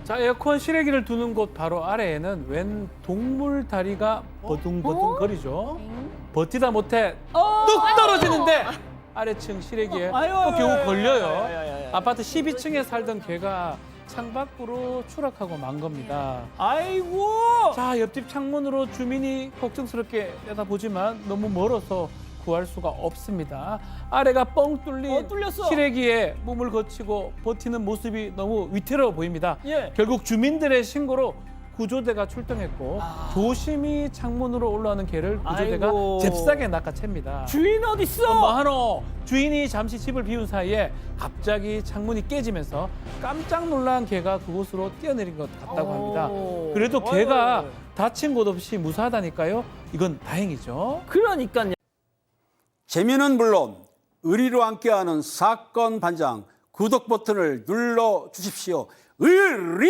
자, 에어컨 실외기를 두는 곳 바로 아래에는 웬 동물 다리가 버둥버둥 거리죠. 버티다 못해 뚝 떨어지는데 아래층 실외기에 또 겨우 걸려요. 아파트 12층에 살던 개가 창밖으로 추락하고 만 겁니다. 아이고. 자, 옆집 창문으로 주민이 걱정스럽게 내다보지만 너무 멀어서 구할 수가 없습니다. 아래가 뻥 뚫린 뚫렸어. 실외기에 몸을 거치고 버티는 모습이 너무 위태로워 보입니다. 예. 결국 주민들의 신고로 구조대가 출동했고 조심히 창문으로 올라오는 개를 구조대가 아이고. 잽싸게 낚아챕니다. 주인 어딨어? 뭐하노? 주인이 잠시 집을 비운 사이에 갑자기 창문이 깨지면서 깜짝 놀란 개가 그곳으로 뛰어내린 것 같다고 합니다. 그래도 개가 다친 곳 없이 무사하다니까요. 이건 다행이죠. 그러니까요. 재미는 물론 의리로 함께하는 사건 반장 구독 버튼을 눌러 주십시오. 의리!